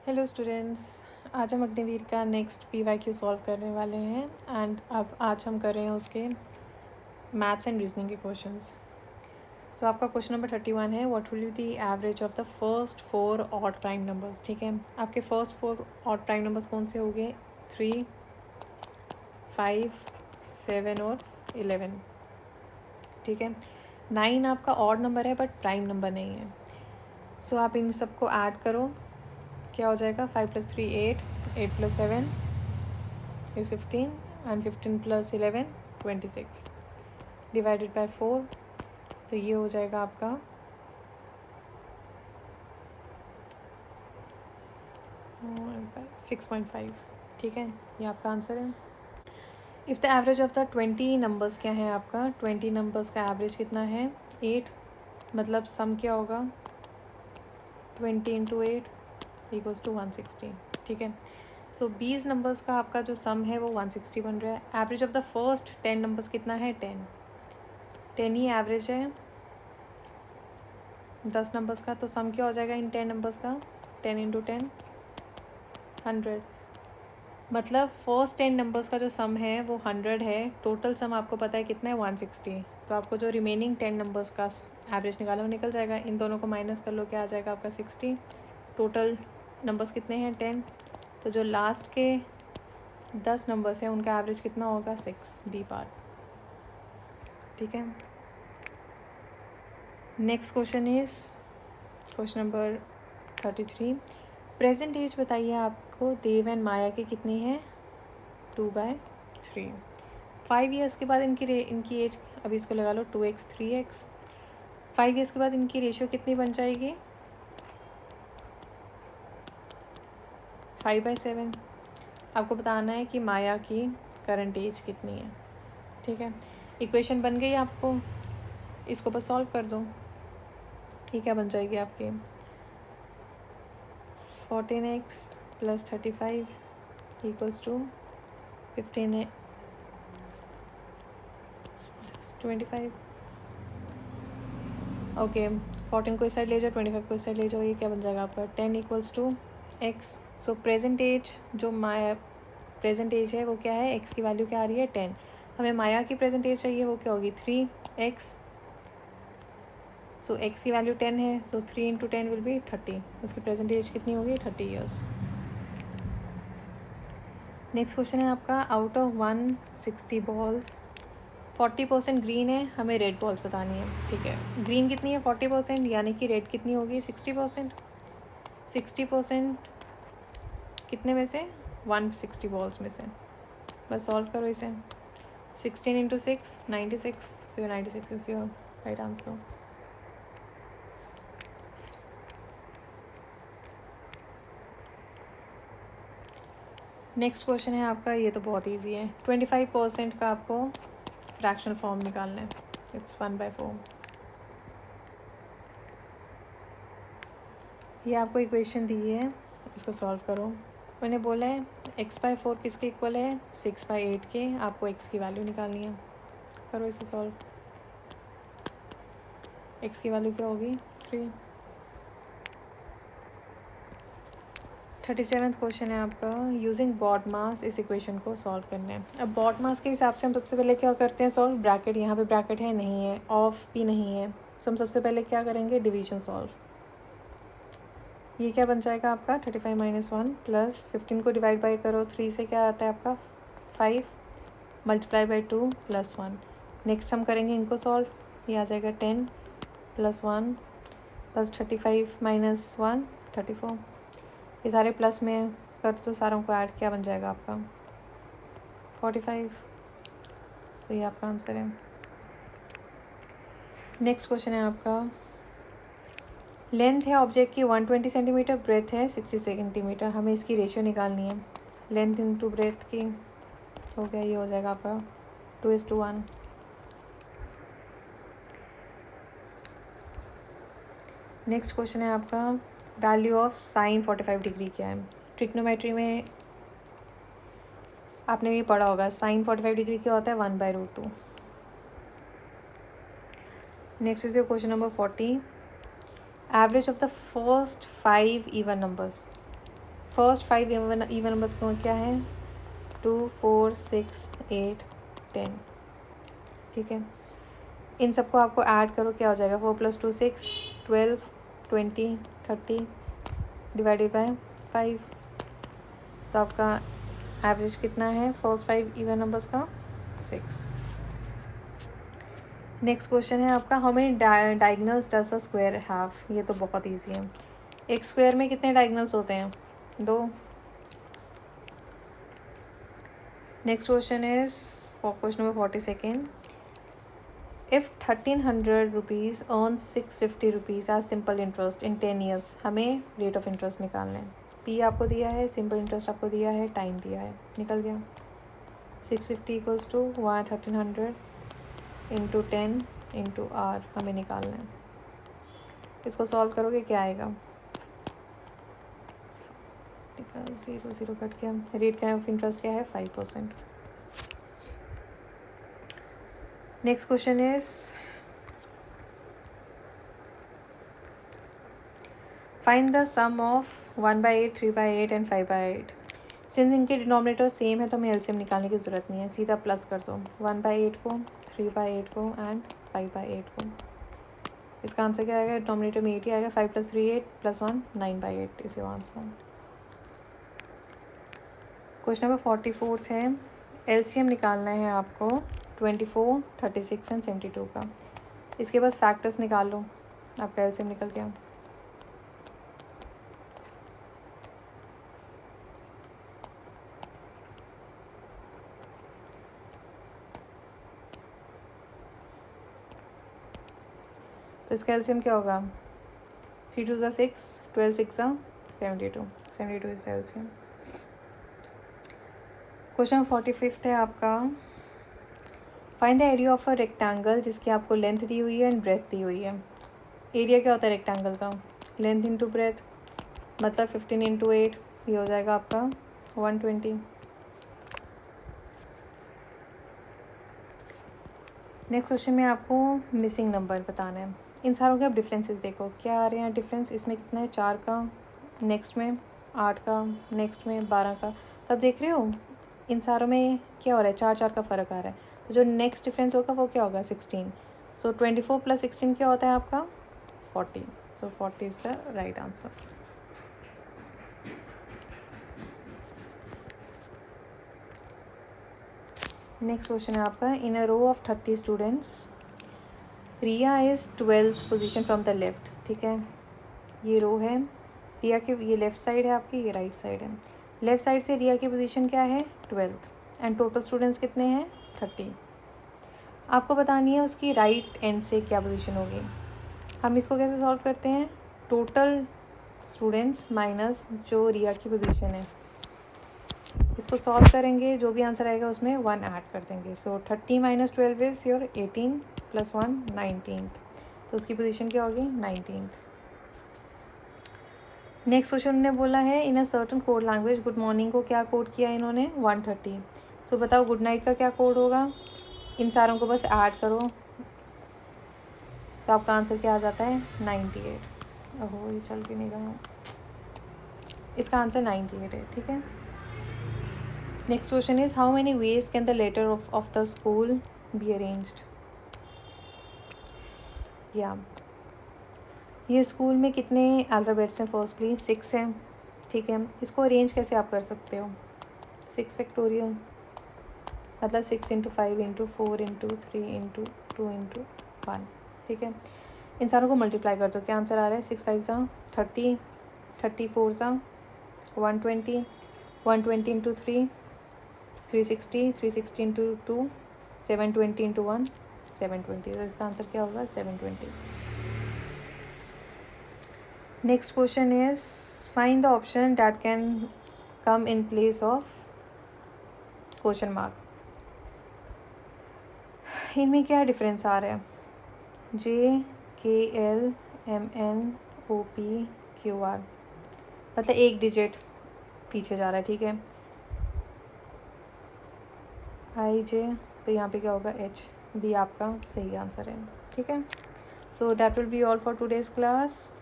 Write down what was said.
Hello students, आज हम अग्निवीर का नेक्स्ट PYQ सॉल्व करने वाले हैं एंड अब आज हम कर रहे हैं उसके मैथ्स एंड रीजनिंग के क्वेश्चंस। सो आपका क्वेश्चन नंबर 31 है, what will be the average of the first 4 odd prime numbers. ठीक है, आपके फर्स्ट 4 ऑड प्राइम नंबर्स कौन से हो गए? 3, 5, 7 और 11। ठीक है, 9 आपका ऑड नंबर है बट प्राइम नंबर नहीं है। सो आप इन सबको ऐड करो, क्या हो जाएगा? 5 + 3 8, 8 + 7 is 15 and 15 + 11 26 डिवाइडेड बाय 4। तो ये हो जाएगा आपका 6.5। ठीक है, ये आपका आंसर है। If the average of the 20 numbers क्या है आपका? 20 नंबर्स का एवरेज कितना है? 8। मतलब सम क्या होगा? 20 × 8 = 160। ठीक है, सो 20 नंबर्स का आपका जो सम है वो 160 बन रहा है। Average of the first 10 numbers कितना है? 10 ही एवरेज है 10 नंबर्स का। तो सम क्या हो जाएगा इन 10 नंबर्स का? 10 × 10 100। मतलब फर्स्ट 10 नंबर्स का जो सम है वो 100 है। टोटल सम आपको पता है कितना है? 160। तो आपको जो रिमेनिंग 10 नंबर्स का एवरेज निकालो निकल जाएगा। इन दोनों को माइनस कर लो, क्या आ जाएगा आपका? 60। टोटल नंबर्स कितने हैं? 10। तो जो लास्ट के 10 नंबर्स हैं उनका एवरेज कितना होगा? 6, बी पार्ट। ठीक है, next question is question number 33। Present age बताइए आपको देव एंड माया की कितनी है? 2/3। 5 ईयर्स के बाद इनकी एज, अभी इसको लगा लो 2x 3x। 5 ईयर्स के बाद इनकी रेशियो कितनी बन जाएगी? 5/7। आपको बताना है कि माया की करंट एज कितनी है। ठीक है, इक्वेशन बन गई आपको, इसको बस सॉल्व कर दो। ये क्या बन जाएगी आपकी? 14x + 35 = 15x + 25। ओके, 14 को इस साइड ले जाओ, 25 को इस साइड ले जाओ, ये क्या बन जाएगा आपका? 10 = x। सो प्रेजेंट एज, जो माया प्रेजेंट एज है वो क्या है? x की वैल्यू क्या आ रही है? 10। हमें माया की प्रेजेंट एज चाहिए, वो क्या होगी? 3x। सो x की वैल्यू 10 है, सो 3 × 10 विल बी 30। उसकी प्रेजेंट एज कितनी होगी? 30 ईयर्स। नेक्स्ट क्वेश्चन है आपका, आउट ऑफ 160 बॉल्स 40% ग्रीन है, हमें रेड बॉल्स बतानी है। ठीक है, ग्रीन कितनी है? 40%, यानी कि रेड कितनी होगी? 60%। 60% कितने में से? 160 बॉल्स में से। बस सॉल्व करो इसे। 16 × 6 96। सो 96 is your right answer. Next question है आपका, ये तो बहुत ईजी है। 25% का आपको फ्रैक्शन फॉर्म निकालना है। इट्स 1/4। ये आपको इक्वेशन दी है, इसको सॉल्व करो। मैंने बोला है x/4 किसके इक्वल है? 6/8 के। आपको x की वैल्यू निकालनी है, करो इसे सॉल्व। x की वैल्यू क्या होगी? 3। 37वां क्वेश्चन है आपका, यूजिंग बॉड मास इस इक्वेशन को सॉल्व करना है। अब बॉड मास के हिसाब से हम सबसे पहले क्या करते हैं? सॉल्व। ब्रैकेट, यहाँ पे ब्रैकेट है नहीं है, ऑफ भी नहीं है, सो हम सबसे पहले क्या करेंगे? Division solve. ये क्या बन जाएगा आपका? 35 - 1 + 15 को डिवाइड बाई करो 3 से, क्या आता है आपका? 5 × 2 + 1। नेक्स्ट हम करेंगे इनको सॉल्व। ये आ जाएगा 10 + 1 + 35 - 1 34। ये सारे प्लस में कर दो, सारों को ऐड, क्या बन जाएगा आपका? 45। तो ये आपका आंसर है। नेक्स्ट क्वेश्चन है आपका, लेंथ है ऑब्जेक्ट की 120 सेंटीमीटर, ब्रेथ है 60 सेंटीमीटर, हमें इसकी रेशियो निकालनी है। लेंथ इंटू ब्रेथ की हो गया, ये हो जाएगा आपका 2:1। नेक्स्ट क्वेश्चन है आपका, वैल्यू ऑफ साइन 45 डिग्री क्या है? ट्रिग्नोमेट्री में आपने ये पढ़ा होगा, साइन 45 डिग्री क्या होता है? 1/√2। Next is question number 40। Average of the first 5 even numbers. First 5 even numbers को क्या है 2 4 6 8 10, ठीक है। इन सबको आपको ऐड करो, क्या हो जाएगा 4 + 2 6 12 20 30 डिवाइडेड बाय 5। तो आपका एवरेज कितना है फर्स्ट 5 इवन नंबर्स का 6। नेक्स्ट क्वेश्चन है आपका how many diagonals does a square have. ये तो बहुत इजी है। एक स्क्वायर में कितने डायगनल्स होते हैं 2। Next question is for question number 42 if 1300 rupees earn 650 rupees as simple interest in 10 years. हमें रेट ऑफ इंटरेस्ट निकालना है। पी आपको दिया है, सिंपल इंटरेस्ट आपको दिया है, टाइम दिया है, निकल गया। 650 equals to 1300 into 10 into R हमें निकालना है। इसको सॉल्व करोगे क्या आएगा, ठीक है 0 0 कट गया। रेट ऑफ इंटरेस्ट क्या है 5%। Next question is find the sum of 1/8 3/8 and 5/8। Since इनके डिनोमिनेटर सेम है तो हमें एलसीएम निकालने की ज़रूरत नहीं है, सीधा प्लस कर दो 1/8 को 3/8 को एंड 5/8 को। इसका आंसर क्या आएगा, डिनोमिनेटर में 8 ही आएगा। 5 + 3 8 + 1 9/8 is your answer. Question number 44 है। एलसीएम निकालना है आपको 24 36 एंड 72 का। इसके बस फैक्टर्स निकाल लो, आपका एलसीएम निकल गया। तो इसका एलसीएम क्या होगा 3 2 6 12 6 72 72 इज एलसीएम। क्वेश्चन नंबर 45 है आपका। Find the area of a rectangle जिसकी आपको लेंथ दी हुई है एंड ब्रेथ दी हुई है। एरिया क्या होता है रेक्टेंगल का, लेंथ इंटू ब्रेथ, मतलब 15 × 8 ये हो जाएगा आपका 120। नेक्स्ट क्वेश्चन में आपको मिसिंग नंबर बताना है। इन सारों के आप डिफरेंसेस देखो क्या आ रहे हैं डिफरेंस। इसमें कितना है 4 का, नेक्स्ट में 8 का, नेक्स्ट में 12 का। तब देख रहे हो इन सारों में क्या हो रहा है 4 4 का फ़र्क आ रहा है। तो जो नेक्स्ट डिफरेंस होगा वो क्या होगा 16। सो 24 + 16 क्या होता है आपका 40। So 40 is the right answer. Next question है आपका। In a row of 30 students Riya is 12th position from the left, ठीक है। ये रो है, रिया की ये लेफ़्ट साइड है आपकी, ये राइट साइड है। लेफ़्ट साइड से रिया की पोजीशन क्या है 12th एंड टोटल स्टूडेंट्स कितने हैं 30। आपको बतानी है उसकी राइट एंड से क्या पोजीशन होगी। हम इसको कैसे सॉल्व करते हैं, टोटल स्टूडेंट्स माइनस जो रिया की पोजीशन है, इसको सॉल्व करेंगे जो भी आंसर आएगा उसमें 1 ऐड कर देंगे। सो 30 - 12 इज़ योर 18 + 1 19। तो उसकी पोजीशन क्या होगी 19। नेक्स्ट क्वेश्चन ने बोला है in a certain code language good morning को क्या कोड किया इन्होंने 130। सो बताओ गुड नाइट का क्या कोड होगा। इन सारों को बस ऐड करो तो आपका आंसर क्या आ जाता है 98। ओहो ये चल भी नहीं रहा, इसका आंसर 98 है, ठीक है। Next question is how many ways can the letter of the school be arranged. या ये स्कूल में कितने अल्फ़ाबेट्स हैं, फर्स्टली 6 हैं, ठीक है। इसको अरेंज कैसे आप कर सकते हो 6 फैक्टोरियल मतलब 6 × 5 × 4 × 3 × 2 × 1, ठीक है। इन सारों को मल्टीप्लाई कर दो, क्या आंसर आ रहा है 6 5 30 34 120 120 × 3 360 360 × 2 720 × 1 720। तो इसका आंसर क्या होगा 720। Next question is find the option that can come in place of question mark. इनमें क्या डिफरेंस आ रहा है JKL MNOP QR, मतलब एक डिजिट पीछे जा रहा है, ठीक है। IJ तो यहाँ पे क्या होगा HB आपका सही आंसर है, ठीक है। So that will be all for today's class.